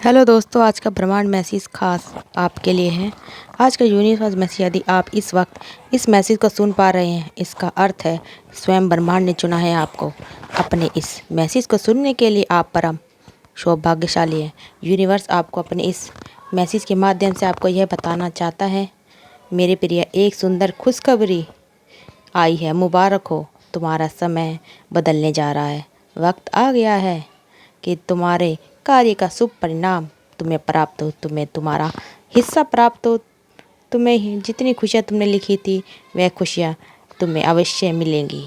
Hello दोस्तों, आज का ब्रह्मांड मैसेज खास आपके लिए है। आज का यूनिवर्स मैसेज, यदि आप इस वक्त इस मैसेज को सुन पा रहे हैं, इसका अर्थ है स्वयं ब्रह्मांड ने चुना है आपको। अपने इस मैसेज को सुनने के लिए आप परम सौभाग्यशाली हैं। यूनिवर्स आपको अपने इस मैसेज के माध्यम से आपको यह बताना चाहता है, मेरे प्रिय, एक सुंदर खुशखबरी आई है। मुबारक हो, तुम्हारा समय बदलने जा रहा है। वक्त आ गया है कि तुम्हारे कार्य का शुभ परिणाम तुम्हें प्राप्त हो, तुम्हें तुम्हारा हिस्सा प्राप्त हो। तुम्हें जितनी खुशियाँ तुमने लिखी थी, वह खुशियाँ तुम्हें अवश्य मिलेंगी।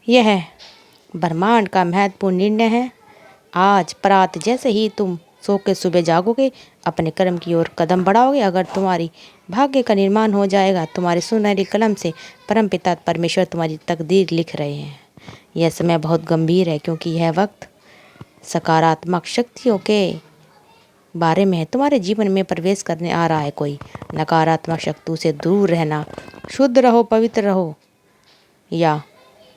यह ब्रह्मांड का महत्वपूर्ण निर्णय है। आज प्रात जैसे ही तुम सो के सुबह जागोगे, अपने कर्म की ओर कदम बढ़ाओगे, अगर तुम्हारी भाग्य का निर्माण हो जाएगा। तुम्हारे सुनहरी कलम से परमपिता परमेश्वर तुम्हारी तकदीर लिख रहे हैं। यह समय बहुत गंभीर है, क्योंकि यह वक्त सकारात्मक शक्तियों के बारे में है। तुम्हारे जीवन में प्रवेश करने आ रहा है कोई नकारात्मक शक्तियों से दूर रहना। शुद्ध रहो, पवित्र रहो, या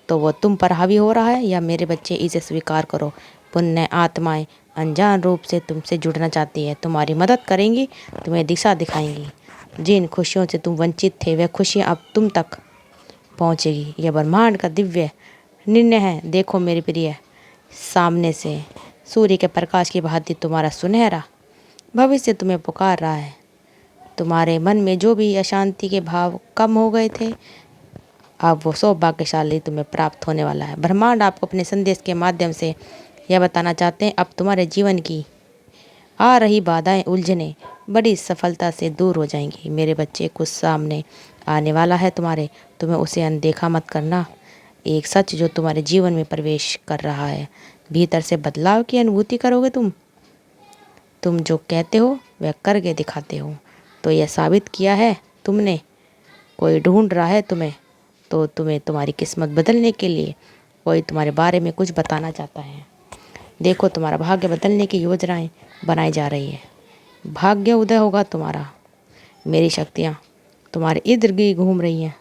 तो वो तुम पर हावी हो रहा है, या मेरे बच्चे इसे स्वीकार करो। पुण्य आत्माएं अनजान रूप से तुमसे जुड़ना चाहती है, तुम्हारी मदद करेंगी, तुम्हें दिशा दिखाएंगी। जिन खुशियों से तुम वंचित थे, वह खुशियाँ अब तुम तक पहुँचेगी। यह ब्रह्मांड का दिव्य निर्णय है। देखो मेरे प्रिय, सामने से सूर्य के प्रकाश की भांति तुम्हारा सुनहरा भविष्य तुम्हें पुकार रहा है। तुम्हारे मन में जो भी अशांति के भाव कम हो गए थे, अब वो सौभाग्यशाली तुम्हें प्राप्त होने वाला है। ब्रह्मांड आपको अपने संदेश के माध्यम से यह बताना चाहते हैं, अब तुम्हारे जीवन की आ रही बाधाएं, उलझने बड़ी सफलता से दूर हो जाएंगी। मेरे बच्चे, कुछ सामने आने वाला है तुम्हें उसे अनदेखा मत करना। एक सच जो तुम्हारे जीवन में प्रवेश कर रहा है, भीतर से बदलाव की अनुभूति करोगे तुम जो कहते हो वह करके दिखाते हो। तो यह साबित किया है तुमने। कोई ढूंढ रहा है तुम्हें, तो तुम्हें तुम्हारी किस्मत बदलने के लिए कोई तुम्हारे बारे में कुछ बताना चाहता है। देखो, तुम्हारा भाग्य बदलने की योजनाएं बनाई जा रही है। भाग्य उदय होगा तुम्हारा। मेरी शक्तियाँ तुम्हारे इर्द गिर्द घूम रही हैं।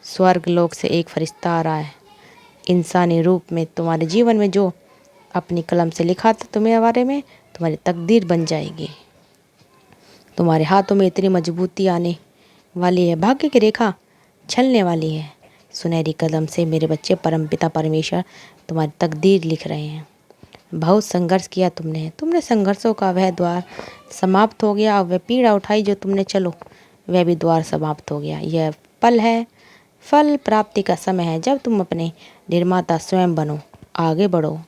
स्वर्ग लोक से एक फरिश्ता आ रहा है इंसानी रूप में। तुम्हारे जीवन में जो अपनी कलम से लिखा था तुम्हें बारे में, तुम्हारी तकदीर बन जाएगी। तुम्हारे हाथों में इतनी मजबूती आने वाली है, भाग्य की रेखा छलने वाली है। सुनहरी कलम से मेरे बच्चे, परमपिता परमेश्वर तुम्हारी तकदीर लिख रहे हैं। बहुत संघर्ष किया तुमने संघर्षों का वह द्वार समाप्त हो गया। अब वह पीड़ा उठाई जो तुमने, चलो वह भी द्वार समाप्त हो गया। यह पल है, फल प्राप्ति का समय है, जब तुम अपने निर्माता स्वयं बनो, आगे बढ़ो।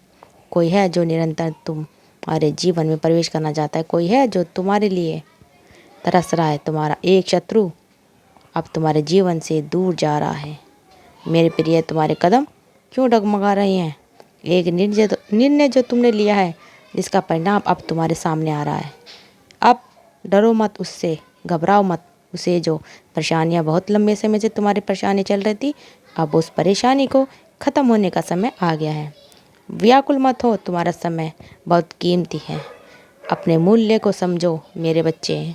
कोई है जो निरंतर तुम्हारे जीवन में प्रवेश करना चाहता है। कोई है जो तुम्हारे लिए तरस रहा है। तुम्हारा एक शत्रु अब तुम्हारे जीवन से दूर जा रहा है। मेरे प्रिय, तुम्हारे कदम क्यों डगमगा रहे हैं? एक निर्णय जो तुमने लिया है, जिसका परिणाम अब तुम्हारे सामने आ रहा है। अब डरो मत उससे, घबराओ मत उसे। जो परेशानियां बहुत लंबे समय से तुम्हारी परेशानी चल रही थी, अब उस परेशानी को ख़त्म होने का समय आ गया है। व्याकुल मत हो, तुम्हारा समय बहुत कीमती है। अपने मूल्य को समझो मेरे बच्चे।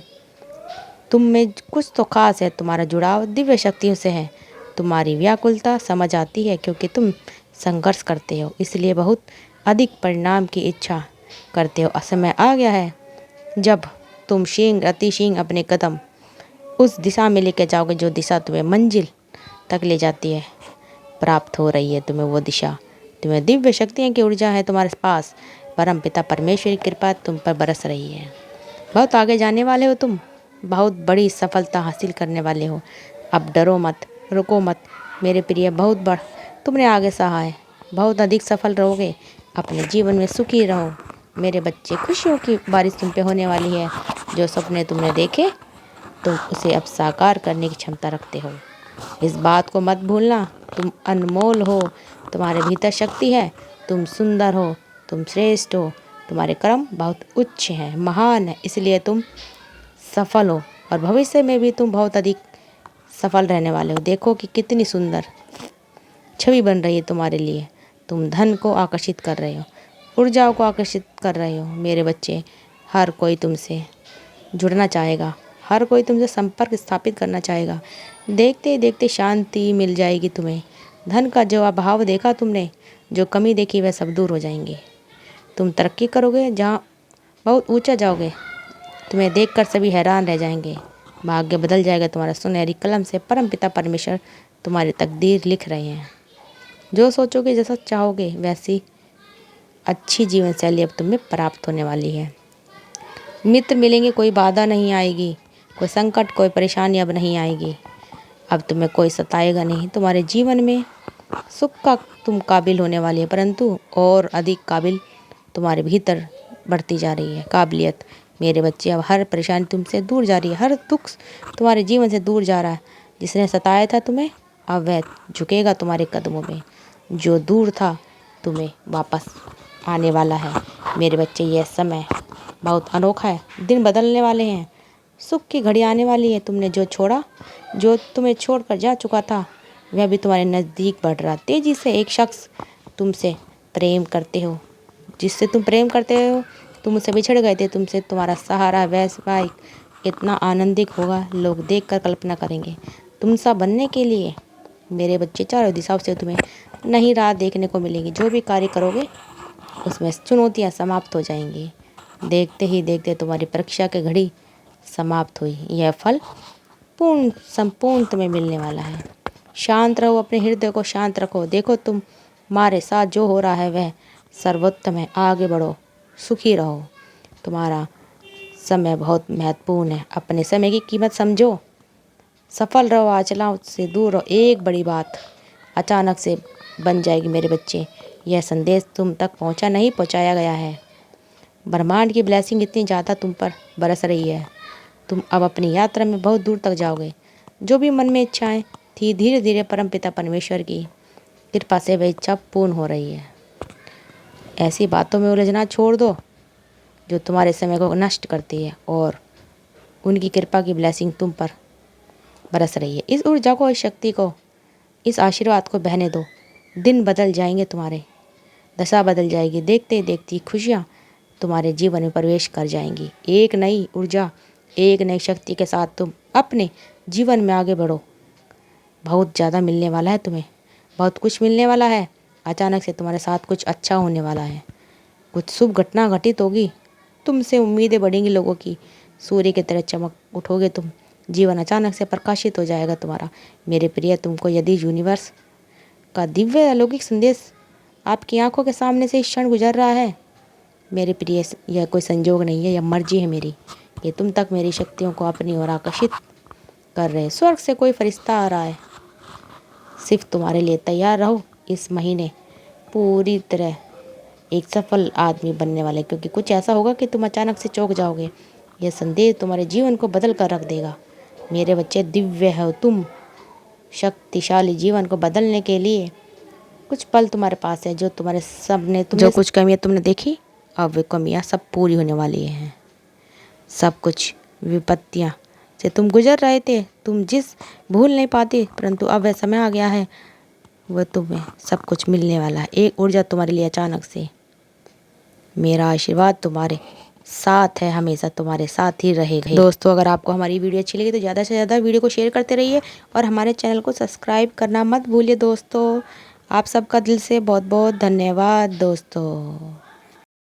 तुम में कुछ तो खास है। तुम्हारा जुड़ाव दिव्य शक्तियों से है। तुम्हारी व्याकुलता समझ आती है, क्योंकि तुम संघर्ष करते हो, इसलिए बहुत अधिक परिणाम की इच्छा करते हो। समय आ गया है जब तुम शीघ्र अपने कदम उस दिशा में लेके जाओगे, जो दिशा तुम्हें मंजिल तक ले जाती है। प्राप्त हो रही है तुम्हें वो दिशा। तुम्हें दिव्य शक्तियों की ऊर्जा है तुम्हारे पास। परमपिता परमेश्वर की कृपा तुम पर बरस रही है। बहुत आगे जाने वाले हो तुम, बहुत बड़ी सफलता हासिल करने वाले हो। अब डरो मत, रुको मत मेरे प्रिय। बहुत बड़ तुमने आगे सहा है, बहुत अधिक सफल रहोगे। अपने जीवन में सुखी रहो मेरे बच्चे। खुशियों की बारिश तुम पे होने वाली है। जो सपने तुमने देखे, तुम उसे अब साकार करने की क्षमता रखते हो। इस बात को मत भूलना, तुम अनमोल हो। तुम्हारे भीतर शक्ति है। तुम सुंदर हो, तुम श्रेष्ठ हो। तुम्हारे कर्म बहुत उच्च हैं, महान है, इसलिए तुम सफल हो, और भविष्य में भी तुम बहुत अधिक सफल रहने वाले हो। देखो कि कितनी सुंदर छवि बन रही है तुम्हारे लिए। तुम धन को आकर्षित कर रहे हो, ऊर्जाओं को आकर्षित कर रहे हो मेरे बच्चे। हर कोई तुमसे जुड़ना चाहेगा, हर कोई तुमसे संपर्क स्थापित करना चाहेगा। देखते ही देखते शांति मिल जाएगी तुम्हें। धन का जो अभाव देखा तुमने, जो कमी देखी, वह सब दूर हो जाएंगे। तुम तरक्की करोगे जहाँ बहुत ऊंचा जाओगे। तुम्हें देखकर सभी हैरान रह जाएंगे। भाग्य बदल जाएगा तुम्हारा। सुनहरी कलम से परमपिता परमेश्वर तुम्हारी तकदीर लिख रहे हैं। जो सोचोगे, जैसा चाहोगे, वैसी अच्छी जीवन शैली अब तुम्हें प्राप्त होने वाली है। मित्र मिलेंगे, कोई बाधा नहीं आएगी, कोई संकट, कोई परेशानी अब नहीं आएगी। अब तुम्हें कोई सताएगा नहीं। तुम्हारे जीवन में सुख का तुम काबिल होने वाली है, परंतु और अधिक काबिल तुम्हारे भीतर बढ़ती जा रही है काबिलियत। मेरे बच्चे, अब हर परेशानी तुमसे दूर जा रही है, हर दुख तुम्हारे जीवन से दूर जा रहा है। जिसने सताया था तुम्हें, अब वह झुकेगा तुम्हारे कदमों में। जो दूर था, तुम्हें वापस आने वाला है। मेरे बच्चे, यह समय बहुत अनोखा है। दिन बदलने वाले हैं, सुख की घड़ी आने वाली है। तुमने जो छोड़ा, जो तुम्हें छोड़कर जा चुका था, वह भी तुम्हारे नज़दीक बढ़ रहा। तेजी से एक शख्स तुमसे प्रेम करते हो, जिससे तुम प्रेम करते हो, तुम उससे बिछड़ गए थे, तुमसे तुम्हारा सहारा वैवाहिक इतना आनंदित होगा, लोग देखकर कल्पना करेंगे। तुम सा बनने के लिए मेरे बच्चे चारों दिशाओं से तुम्हें नई राह देखने को मिलेगी। जो भी कार्य करोगे, उसमें चुनौतियाँ समाप्त हो जाएंगी। देखते ही देखते तुम्हारी परीक्षा की घड़ी समाप्त हुई। यह फल संपूर्ण तुम्हें मिलने वाला है। शांत रहो, अपने हृदय को शांत रखो। देखो, तुम्हारे साथ जो हो रहा है वह सर्वोत्तम है। आगे बढ़ो, सुखी रहो। तुम्हारा समय बहुत महत्वपूर्ण है। अपने समय की कीमत समझो। सफल रहो, आचलाओं से दूर रहो। एक बड़ी बात अचानक से बन जाएगी मेरे बच्चे। यह संदेश तुम तक पहुंचाया गया है। ब्रह्मांड की ब्लेसिंग इतनी ज़्यादा तुम पर बरस रही है। तुम अब अपनी यात्रा में बहुत दूर तक जाओगे। जो भी मन में इच्छाएं थी, धीरे धीरे परमपिता परमेश्वर की कृपा से वह इच्छा पूर्ण हो रही है। ऐसी बातों में उलझना छोड़ दो जो तुम्हारे समय को नष्ट करती है, और उनकी कृपा की ब्लेसिंग तुम पर बरस रही है। इस ऊर्जा को, इस शक्ति को, इस आशीर्वाद को बहने दो। दिन बदल जाएंगे, तुम्हारे दशा बदल जाएगी। देखते देखती खुशियाँ तुम्हारे जीवन में प्रवेश कर जाएंगी। एक नई ऊर्जा, एक नई शक्ति के साथ तुम अपने जीवन में आगे बढ़ो। बहुत ज़्यादा मिलने वाला है तुम्हें, बहुत कुछ मिलने वाला है। अचानक से तुम्हारे साथ कुछ अच्छा होने वाला है, कुछ शुभ घटना घटित होगी। तुमसे उम्मीदें बढ़ेंगी लोगों की। सूर्य की तरह चमक उठोगे तुम। जीवन अचानक से प्रकाशित हो जाएगा तुम्हारा। मेरे प्रिय, तुमको यदि यूनिवर्स का दिव्य अलौकिक संदेश आपकी आंखों के सामने से इस क्षण गुजर रहा है, मेरे प्रिय, यह कोई संजोग नहीं है, यह मर्जी है मेरी। ये तुम तक मेरी शक्तियों को अपनी ओर आकर्षित कर रहे हैं। स्वर्ग से कोई फरिश्ता आ रहा है। सिर्फ तुम्हारे लिए तैयार रहो। इस महीने पूरी तरह एक सफल आदमी बनने वाले, क्योंकि कुछ ऐसा होगा कि तुम अचानक से चौंक जाओगे। यह संदेश तुम्हारे जीवन को बदल कर रख देगा। मेरे बच्चे, दिव्य हो तुम। शक्तिशाली जीवन को बदलने के लिए कुछ पल तुम्हारे पास है। जो तुम्हारे सबने जो कुछ कमियां तुमने देखी, अब वे कमियां सब पूरी होने वाली हैं। सब कुछ विपत्तियां से तुम गुजर रहे थे, तुम जिस भूल नहीं पाते, परंतु अब वह समय आ गया है, वह तुम्हें सब कुछ मिलने वाला है। एक ऊर्जा तुम्हारे लिए अचानक से। मेरा आशीर्वाद तुम्हारे साथ है, हमेशा तुम्हारे साथ ही रहेगा। दोस्तों, अगर आपको हमारी वीडियो अच्छी लगी तो ज़्यादा से ज़्यादा वीडियो को शेयर करते रहिए, और हमारे चैनल को सब्सक्राइब करना मत भूलिए। दोस्तों, आप सबका दिल से बहुत बहुत धन्यवाद दोस्तों।